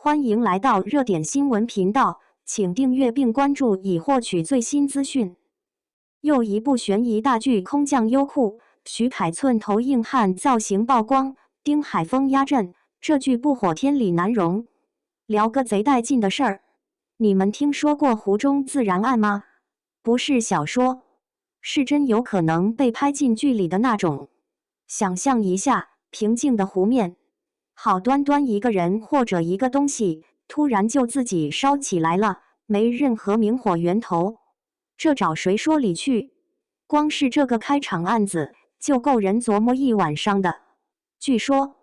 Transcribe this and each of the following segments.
欢迎来到热点新闻频道，请订阅并关注以获取最新资讯。又一部悬疑大剧《空降优酷》，徐凯寸头硬汉造型曝光，丁海峰压阵，这剧不火天理难容。聊个贼带劲的事儿，你们听说过湖中自然案吗？不是小说，是真有可能被拍进剧里的那种。想象一下，平静的湖面。好端端一个人或者一个东西，突然就自己烧起来了，没任何明火源头，这找谁说理去？光是这个开场案子就够人琢磨一晚上的。据说，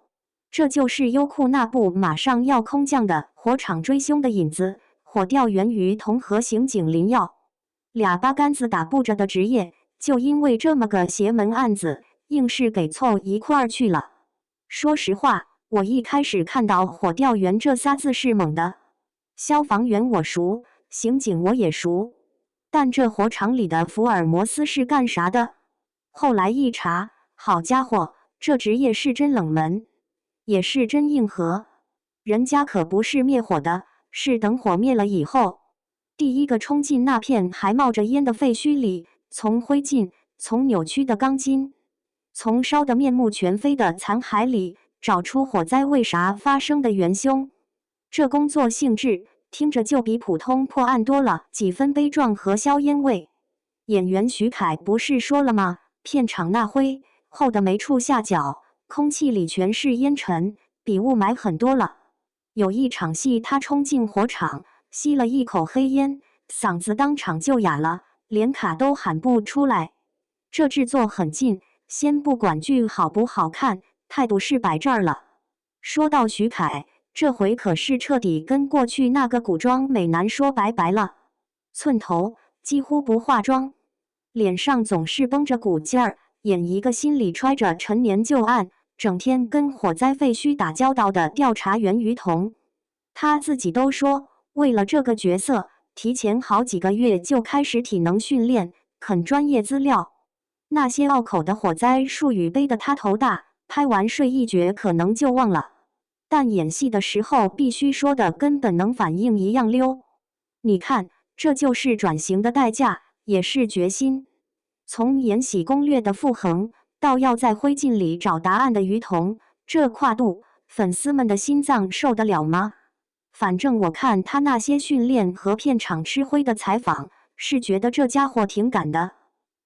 这就是优酷那部马上要空降的火场追凶的引子。火调源于同河刑警林耀，俩八竿子打不着的职业，就因为这么个邪门案子，硬是给凑一块儿去了。说实话，我一开始看到火调员这仨字是懵的。消防员我熟，刑警我也熟，但这火场里的福尔摩斯是干啥的？后来一查，好家伙，这职业是真冷门，也是真硬核。人家可不是灭火的，是等火灭了以后，第一个冲进那片还冒着烟的废墟里，从灰烬，从扭曲的钢筋，从烧得面目全非的残骸里找出火灾为啥发生的元凶。这工作性质听着就比普通破案多了几分悲壮和硝烟味。演员徐凯不是说了吗？片场那灰厚的没处下脚，空气里全是烟尘，比雾霾狠多了。有一场戏，他冲进火场，吸了一口黑烟，嗓子当场就哑了，连卡都喊不出来。这制作很近，先不管剧好不好看，态度是摆这儿了。说到徐凯，这回可是彻底跟过去那个古装美男说拜拜了。寸头，几乎不化妆，脸上总是绷着股劲儿，演一个心里揣着陈年旧案，整天跟火灾废墟打交道的调查员于彤。他自己都说，为了这个角色，提前好几个月就开始体能训练，啃专业资料。那些拗口的火灾术语背得他头大，拍完睡一觉可能就忘了。但演戏的时候必须说的跟本能反应一样溜。你看，这就是转型的代价，也是决心。从《延禧攻略》的傅恒，到要在灰烬里找答案的于彤，这跨度，粉丝们的心脏受得了吗？反正我看他那些训练和片场吃灰的采访，是觉得这家伙挺敢的。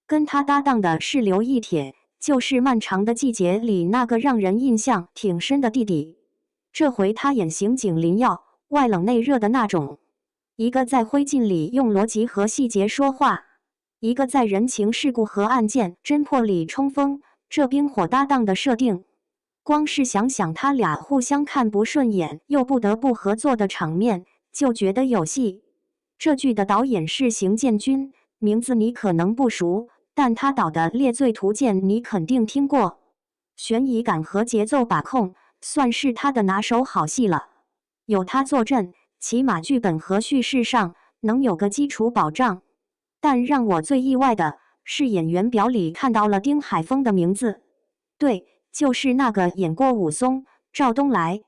跟他搭档的是刘亦铁，就是《漫长的季节》里那个让人印象挺深的弟弟。这回他演刑警林耀，外冷内热的那种。一个在灰烬里用逻辑和细节说话，一个在人情世故和案件侦破里冲锋。这冰火搭档的设定，光是想想他俩互相看不顺眼又不得不合作的场面，就觉得有戏。这剧的导演是邢建军，名字你可能不熟，但他导的《猎罪图鉴》你肯定听过。悬疑感和节奏把控算是他的拿手好戏了。有他坐镇，起码剧本和叙事上能有个基础保障。但让我最意外的是演员表里看到了丁海峰的名字。对，就是那个演过武松、赵东来，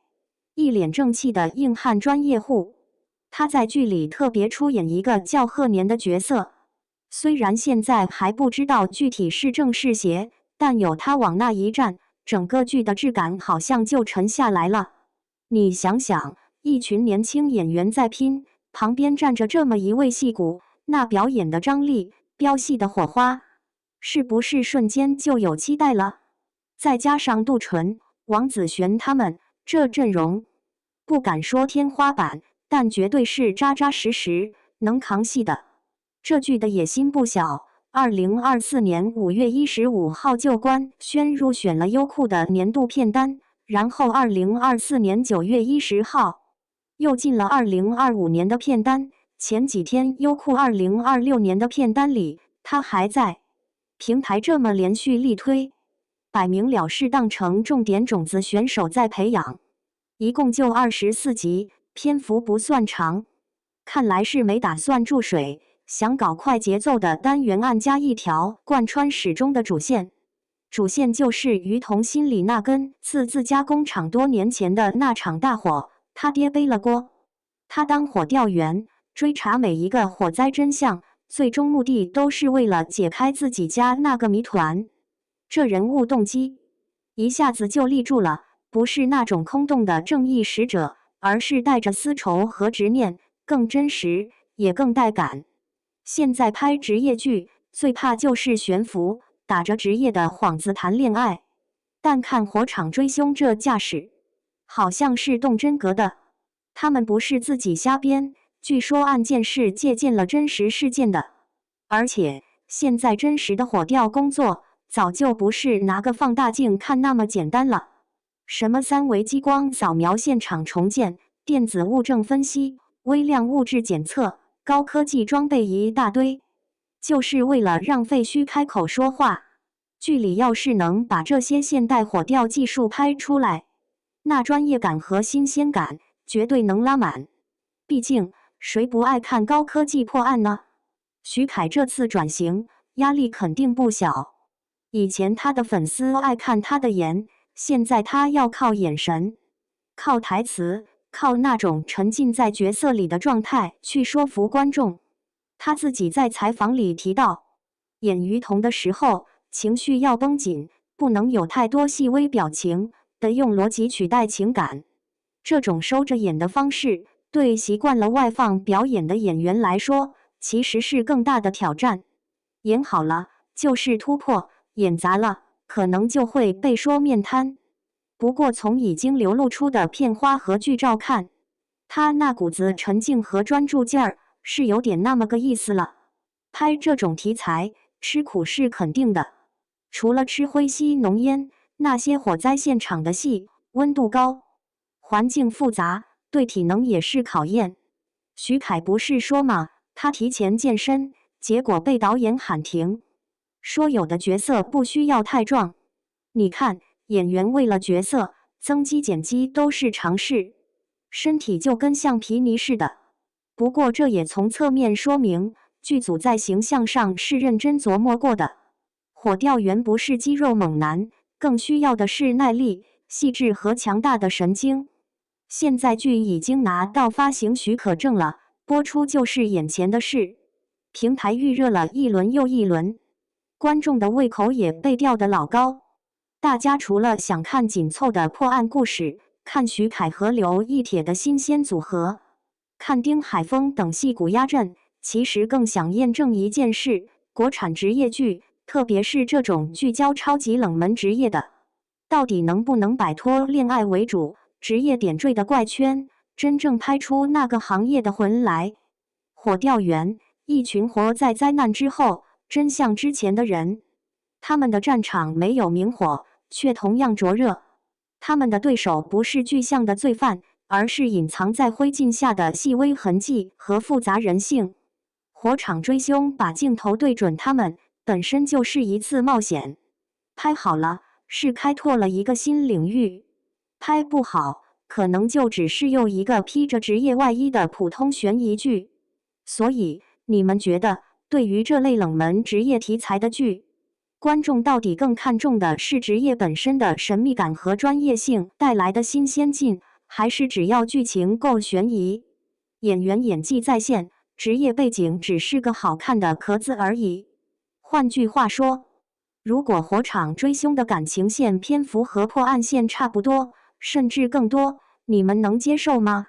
一脸正气的硬汉专业户。他在剧里特别出演一个叫贺年的角色，虽然现在还不知道具体是正是邪，但有他往那一站，整个剧的质感好像就沉下来了。你想想，一群年轻演员在拼，旁边站着这么一位戏骨，那表演的张力、飙戏的火花，是不是瞬间就有期待了？再加上杜淳、王子璇他们这阵容，不敢说天花板，但绝对是扎扎实实能扛戏的。这剧的野心不小。2024年5月15号就官宣入选了优酷的年度片单，然后2024年9月10号又进了2025年的片单。前几天优酷2026年的片单里，他还在。平台这么连续力推，摆明了是当成重点种子选手在培养。一共就24集，篇幅不算长，看来是没打算注水，想搞快节奏的单元案加一条贯穿始终的主线。主线就是于彤心里那根刺自家工厂多年前的那场大火，他爹背了锅。他当火调员，追查每一个火灾真相，最终目的都是为了解开自己家那个谜团。这人物动机一下子就立住了，不是那种空洞的正义使者，而是带着私仇和执念，更真实，也更带感。现在拍职业剧，最怕就是悬浮，打着职业的幌子谈恋爱。但看火场追凶这架势，好像是动真格的。他们不是自己瞎编，据说案件是借鉴了真实事件的。而且现在真实的火调工作，早就不是拿个放大镜看那么简单了。什么三维激光扫描现场重建、电子物证分析、微量物质检测，高科技装备一大堆，就是为了让废墟开口说话。剧里要是能把这些现代火调技术拍出来，那专业感和新鲜感绝对能拉满。毕竟谁不爱看高科技破案呢？徐凯这次转型压力肯定不小。以前他的粉丝爱看他的颜，现在他要靠眼神、靠台词、靠那种沉浸在角色里的状态去说服观众。他自己在采访里提到，演于童的时候情绪要绷紧，不能有太多细微表情，得用逻辑取代情感。这种收着演的方式，对习惯了外放表演的演员来说，其实是更大的挑战。演好了就是突破，演砸了可能就会被说面瘫。不过从已经流露出的片花和剧照看，他那股子沉静和专注劲儿是有点那么个意思了。拍这种题材，吃苦是肯定的。除了吃灰吸浓烟，那些火灾现场的戏，温度高，环境复杂，对体能也是考验。徐凯不是说嘛，他提前健身，结果被导演喊停，说有的角色不需要太壮。你看，演员为了角色增肌减肌都是常事，身体就跟橡皮泥似的。不过这也从侧面说明，剧组在形象上是认真琢磨过的。火调员不是肌肉猛男，更需要的是耐力、细致和强大的神经。现在剧已经拿到发行许可证了，播出就是眼前的事。平台预热了一轮又一轮，观众的胃口也被吊得老高。大家除了想看紧凑的破案故事，看徐凯和刘亦铁的新鲜组合，看丁海峰等戏骨压阵，其实更想验证一件事：国产职业剧，特别是这种聚焦超级冷门职业的，到底能不能摆脱恋爱为主、职业点缀的怪圈，真正拍出那个行业的魂来？火调员，一群活在灾难之后，真像之前的人，他们的战场没有明火，却同样灼热。他们的对手不是具象的罪犯，而是隐藏在灰烬下的细微痕迹和复杂人性。火场追凶，把镜头对准他们，本身就是一次冒险。拍好了，是开拓了一个新领域；拍不好，可能就只是又一个披着职业外衣的普通悬疑剧。所以，你们觉得，对于这类冷门职业题材的剧，观众到底更看重的是职业本身的神秘感和专业性带来的新鲜劲，还是只要剧情够悬疑，演员演技在线，职业背景只是个好看的壳子而已？换句话说，如果火场追凶的感情线篇幅和破案线差不多，甚至更多，你们能接受吗？